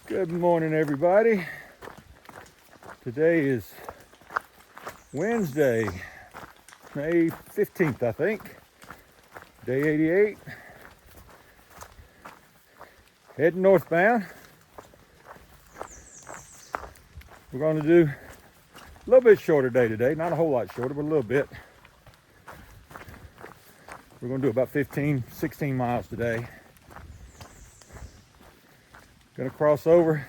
Good morning, everybody. Today is Wednesday, May 15th, I think. Day 88. Heading northbound. We're going to do a little bit shorter day today. Not a whole lot shorter, but a little bit. We're going to do about 15, 16 miles today. Going to cross over.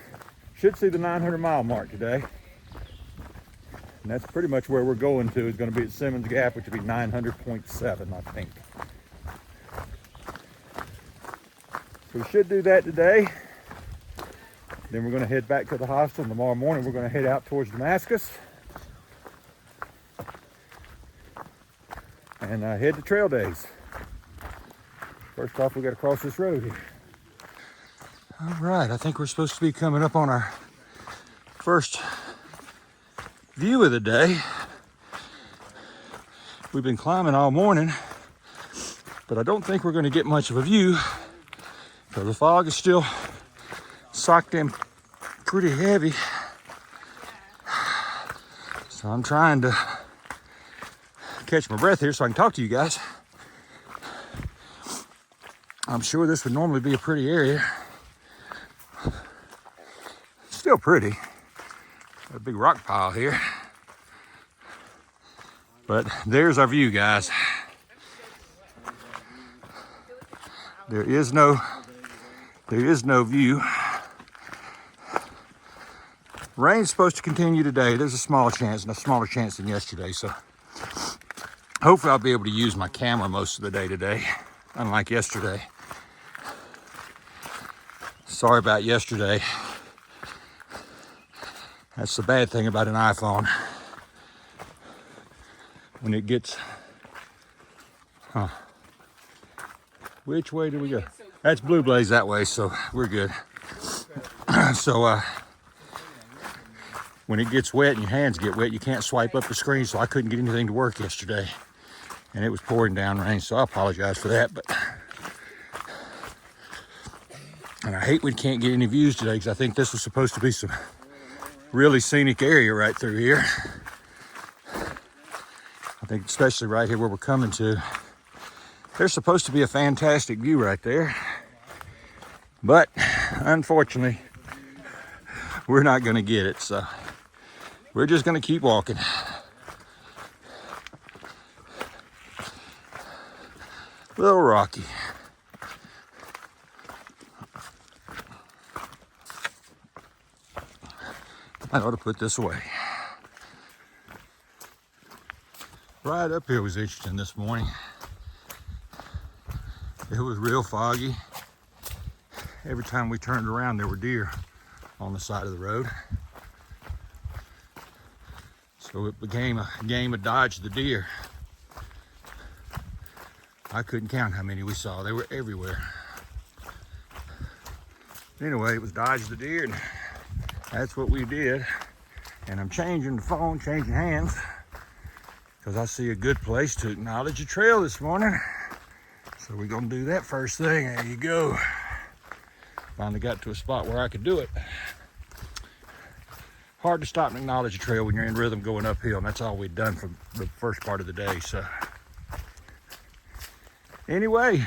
Should see the 900 mile mark today. And that's pretty much where we're going to. Is going to be at Simmons Gap, which will be 900.7, I think. So we should do that today. Then we're going to head back to the hostel. And tomorrow morning we're going to head out towards Damascus. And head to trail days. First off, we got to cross this road here. All right, I think we're supposed to be coming up on our first view of the day. We've been climbing all morning, but I don't think we're going to get much of a view because the fog is still socked in pretty heavy. So I'm trying to catch my breath here so I can talk to you guys. I'm sure this would normally be a pretty area. Still pretty. Got a big rock pile here. But there's our view, guys. There is no view. Rain's supposed to continue today. There's a small chance, and a smaller chance than yesterday. So hopefully I'll be able to use my camera most of the day today, unlike yesterday. Sorry about yesterday. That's the bad thing about an iPhone. When it gets, which way do we go? That's Blue Blaze that way, so we're good. So when it gets wet and your hands get wet, you can't swipe up the screen, so I couldn't get anything to work yesterday. And it was pouring down rain, so I apologize for that. And I hate we can't get any views today because I think this was supposed to be some really scenic area right through here. I think especially right here where we're coming to, there's supposed to be a fantastic view right there. But unfortunately, we're not going to get it. So we're just going to keep walking. A little rocky. I ought to put this away. Right up here was interesting this morning. It was real foggy. Every time we turned around, there were deer on the side of the road. So it became a game of dodge the deer. I couldn't count how many we saw. They were everywhere. Anyway, it was dodge the deer, and that's what we did. And I'm changing the phone, changing hands, because I see a good place to acknowledge a trail this morning. So we're gonna do that first thing. There you go. Finally got to a spot where I could do it. Hard to stop and acknowledge a trail when you're in rhythm going uphill, and that's all we'd done for the first part of the day. So anyway,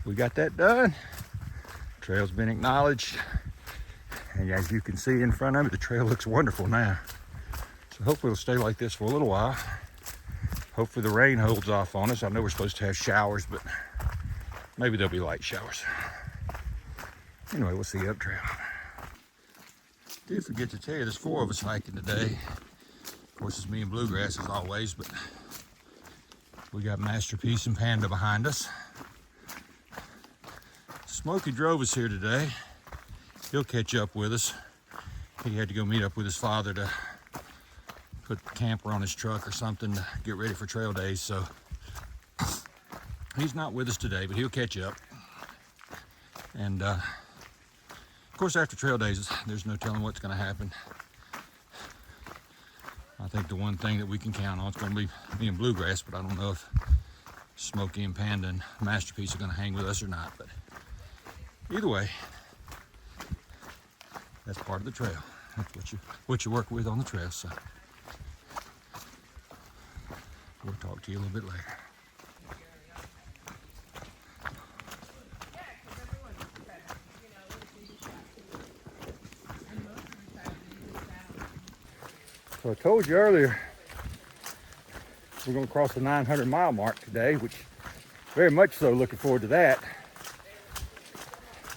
we got that done. Trail's been acknowledged. And as you can see in front of me, the trail looks wonderful now. So hopefully it'll stay like this for a little while. Hopefully the rain holds off on us. I know we're supposed to have showers, but maybe there'll be light showers. Anyway, we'll see you up trail. Did forget to tell you, there's 4 of us hiking today. Of course, it's me and Bluegrass as always, but we got Masterpiece and Panda behind us. Smokey drove us here today. He'll catch up with us. He had to go meet up with his father to put the camper on his truck or something to get ready for trail days. So he's not with us today, but he'll catch up. And of course, after trail days, there's no telling what's going to happen. I think the one thing that we can count on is going to be me and Bluegrass, but I don't know if Smokey and Panda and Masterpiece are going to hang with us or not. But either way, That's part of the trail. That's what you work with on the trail. So we'll talk to you a little bit later. So I told you earlier, we're going to cross the 900-mile mark today, which very much so looking forward to that.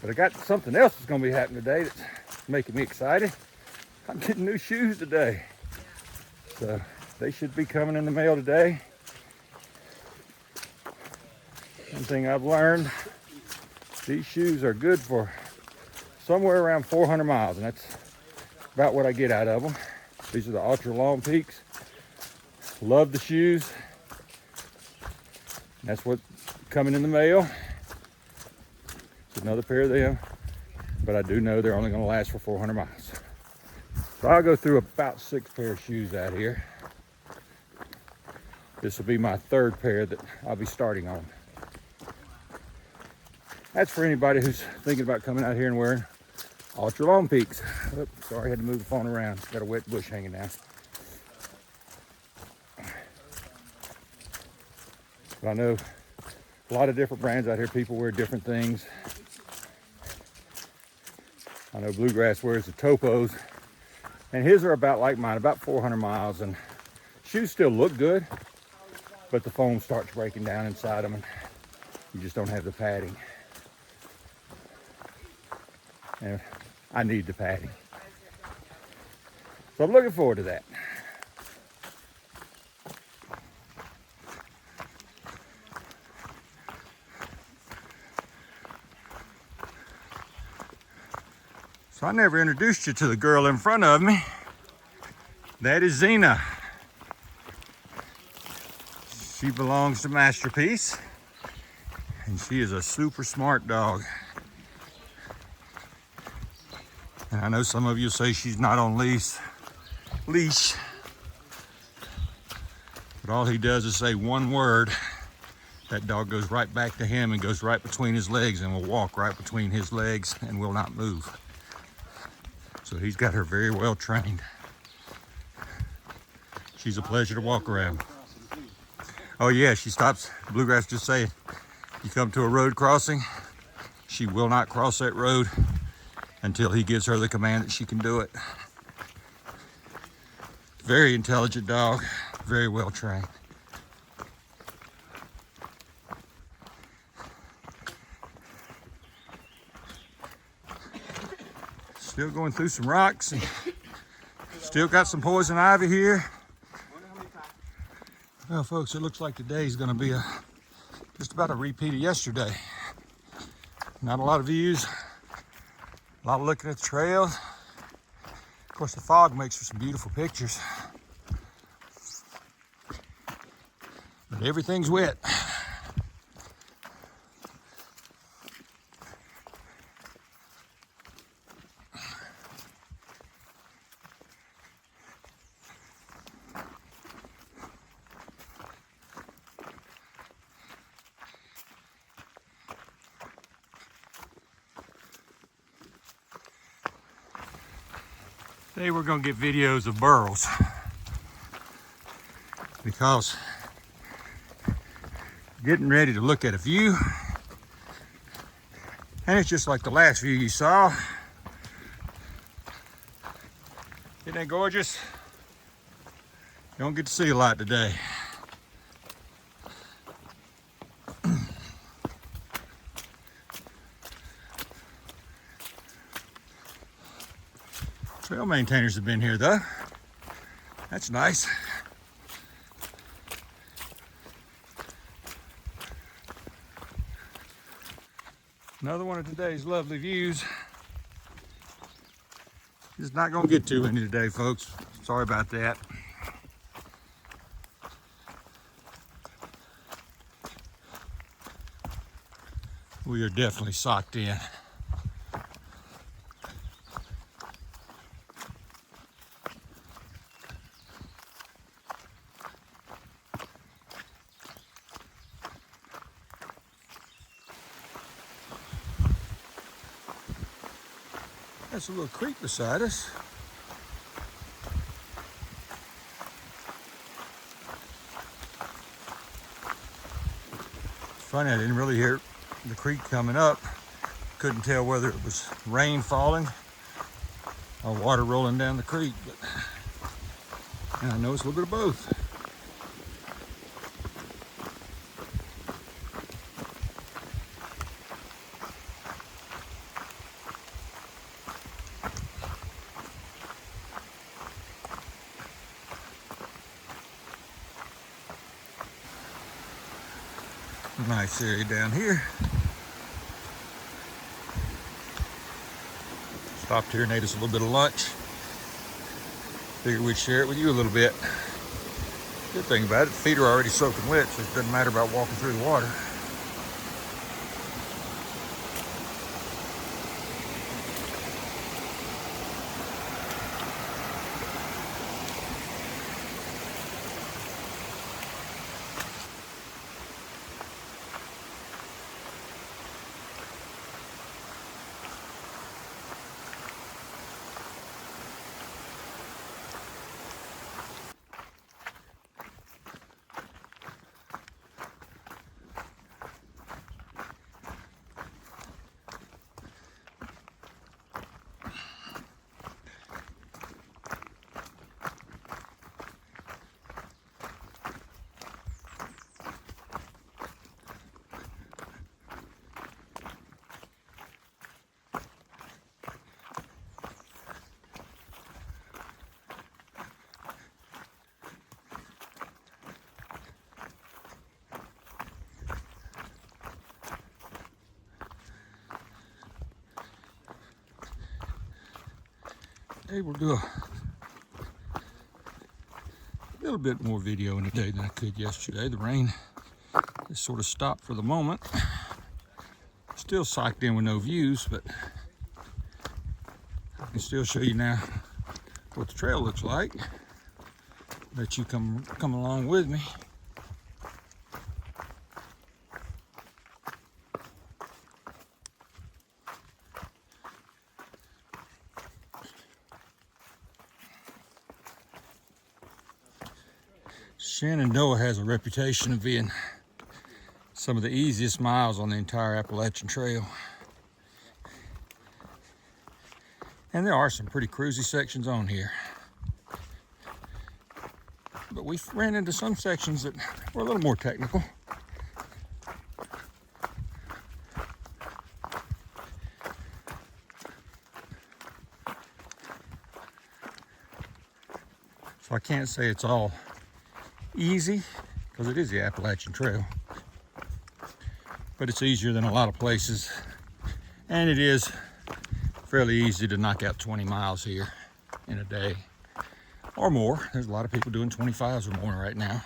But I got something else that's going to be happening today that's making me excited. I'm getting new shoes today. So they should be coming in the mail today. One thing I've learned, these shoes are good for somewhere around 400 miles, and that's about what I get out of them. These are the Ultra Long Peaks. Love the shoes. That's what's coming in the mail. It's another pair of them, but I do know they're only going to last for 400 miles. So I'll go through about 6 pair of shoes out here. This will be my 3rd pair that I'll be starting on. That's for anybody who's thinking about coming out here and wearing Ultra Long Peaks. Oops, sorry, I had to move the phone around. Got a wet bush hanging down. But I know a lot of different brands out here. People wear different things. I know Bluegrass wears the Topos, and his are about like mine, about 400 miles. And shoes still look good, but the foam starts breaking down inside them, and you just don't have the padding. And I need the padding. So I'm looking forward to that. So I never introduced you to the girl in front of me. That is Zena. She belongs to Masterpiece, and she is a super smart dog. And I know some of you say she's not on leash, but all he does is say one word. That dog goes right back to him and goes right between his legs and will walk right between his legs and will not move. So he's got her very well trained. She's a pleasure to walk around. Oh yeah, she stops. Bluegrass just saying, you come to a road crossing, she will not cross that road until he gives her the command that she can do it. Very intelligent dog, very well trained. Still going through some rocks, and still got some poison ivy here. Well, folks, it looks like today's going to be just about a repeat of yesterday. Not a lot of views, a lot of looking at the trails. Of course, the fog makes for some beautiful pictures, but everything's wet. Today we're going to get videos of burros because getting ready to look at a view, and it's just like the last view you saw. Isn't that gorgeous? You don't get to see a lot today. Trail maintainers have been here though. That's nice. Another one of today's lovely views. Just not gonna get too many today, folks. Sorry about that. We are definitely socked in. That's a little creek beside us. It's funny, I didn't really hear the creek coming up. Couldn't tell whether it was rain falling or water rolling down the creek, but I know it's a little bit of both. Nice area down here. Stopped here and ate us a little bit of lunch. Figured we'd share it with you a little bit. Good thing about it, feet are already soaking wet, so it doesn't matter about walking through the water. Able to do a little bit more video in a day than I could yesterday. The rain just sort of stopped for the moment. Still psyched in with no views, but I can still show you now what the trail looks like. Let you come along with me. Shenandoah has a reputation of being some of the easiest miles on the entire Appalachian Trail. And there are some pretty cruisy sections on here. But we ran into some sections that were a little more technical. So I can't say it's all easy, because it is the Appalachian Trail, but it's easier than a lot of places, and it is fairly easy to knock out 20 miles here in a day or more. There's a lot of people doing 25s or more right now.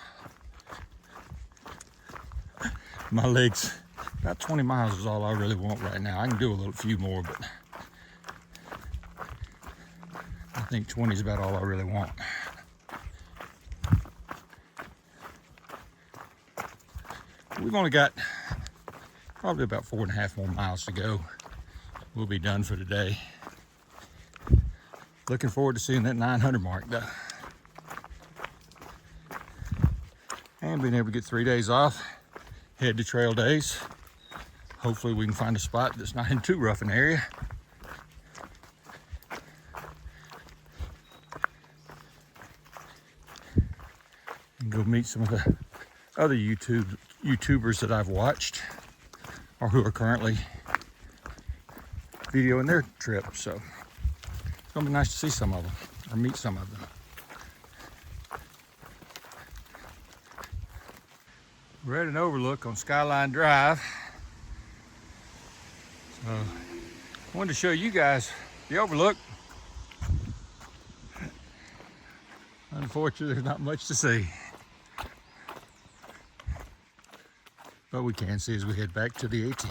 My legs, about 20 miles is all I really want right now. I can do a little few more, but I think 20 is about all I really want. We've only got probably about 4.5 more miles to go. We'll be done for today. Looking forward to seeing that 900 mark though. And being able to get 3 days off, head to trail days. Hopefully we can find a spot that's not in too rough an area. And go meet some of the other YouTubers that I've watched or who are currently videoing their trip. So it's gonna be nice to see some of them or meet some of them. We're at an overlook on Skyline Drive. So I wanted to show you guys the overlook. Unfortunately, there's not much to see. But we can see as we head back to the AT.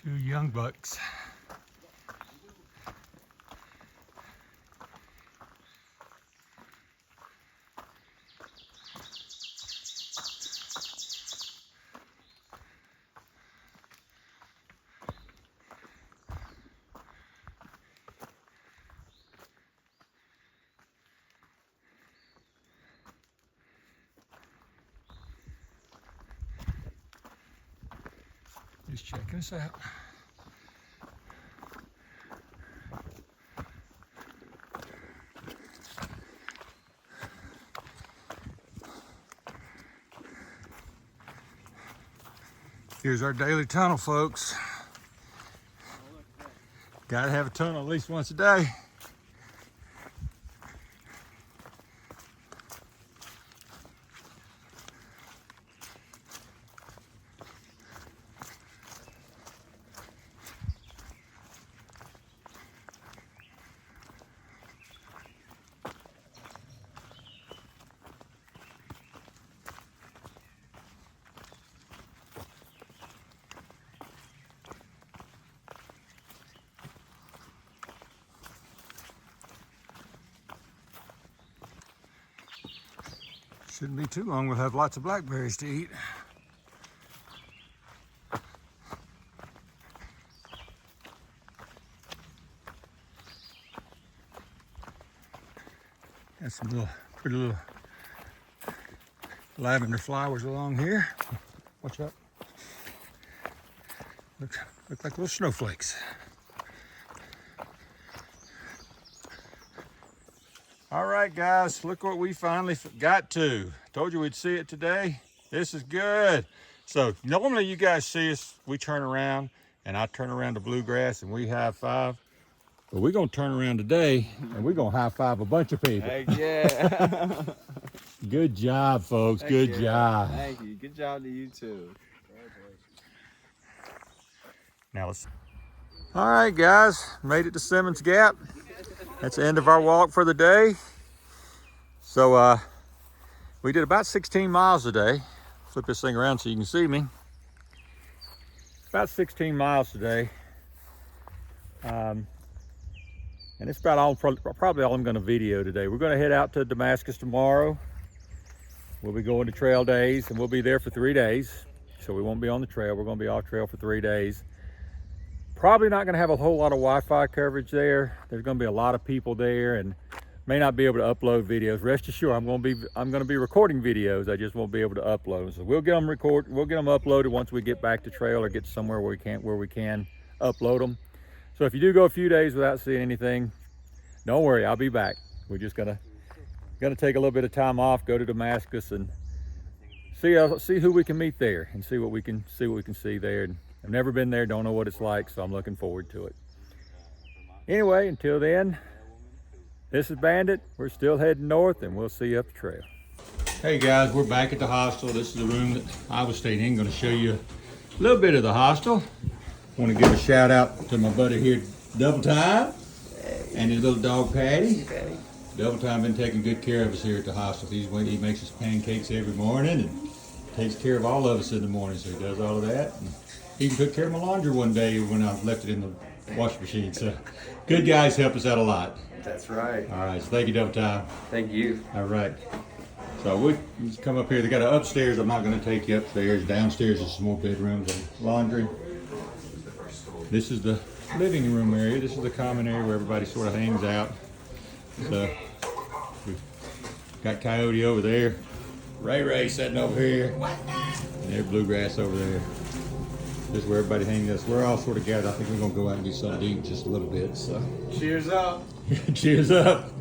Two young bucks. Just checking us out. Here's our daily tunnel, folks. Gotta have a tunnel at least once a day. Shouldn't be too long, we'll have lots of blackberries to eat. Got some little pretty little lavender flowers along here. Watch out. Look like little snowflakes. All right, guys, look what we finally got to. Told you we'd see it today. This is good. So normally you guys see us, we turn around and I turn around to bluegrass and we high five. But we're gonna turn around today and we're gonna high five a bunch of people. Heck yeah. Good job, folks. Heck Good yeah. job. Thank you. Good job to you too. Now let's. All right, guys, made it to Simmons Gap. That's the end of our walk for the day. So we did about 16 miles today. Flip this thing around so you can see me. About 16 miles today. And it's about all, probably all I'm going to video today. We're going to head out to Damascus tomorrow. We'll be going to trail days and we'll be there for 3 days. So we won't be on the trail. We're going to be off trail for 3 days. Probably not going to have a whole lot of Wi-Fi coverage there. There's going to be a lot of people there and may not be able to upload videos. Rest assured, I'm going to be recording videos. I just won't be able to upload. So we'll get them uploaded once we get back to trail or get somewhere where we can upload them. So if you do go a few days without seeing anything, don't worry, I'll be back. We're just gonna take a little bit of time off, go to Damascus and see who we can meet there and see what we can see there. And I've never been there, don't know what it's like, so I'm looking forward to it. Anyway, until then, this is Bandit. We're still heading north and we'll see you up the trail. Hey guys, we're back at the hostel. This is the room that I was staying in. I'm gonna show you a little bit of the hostel. I want to give a shout out to my buddy here, Double Time, and his little dog Patty. Double Time been taking good care of us here at the hostel. He makes us pancakes every morning and takes care of all of us in the morning, so he does all of that. And he even took care of my laundry one day when I left it in the washing machine. So good guys help us out a lot. That's right. All right, so thank you, Double Time. Thank you. All right. So we just come up here. They got an upstairs. I'm not going to take you upstairs. Downstairs is some more bedrooms and laundry. This is the living room area. This is the common area where everybody sort of hangs out. So we've got Coyote over there. Ray sitting over here. And there's Bluegrass over there. This is where everybody hangs out. We're all sort of gathered. I think we're going to go out and get something to eat just a little bit. So Cheers up. cheers up.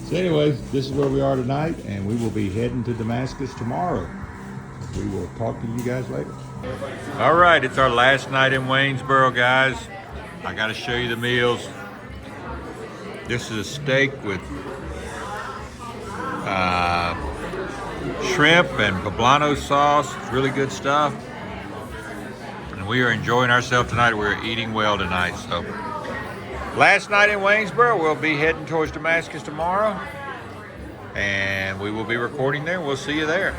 So anyway, this is where we are tonight, and we will be heading to Damascus tomorrow. We will talk to you guys later. All right, it's our last night in Waynesboro, guys. I got to show you the meals. This is a steak with shrimp and poblano sauce. It's really good stuff. And we are enjoying ourselves tonight. We're eating well tonight. So, last night in Waynesboro. We'll be heading towards Damascus tomorrow. And we will be recording there. We'll see you there.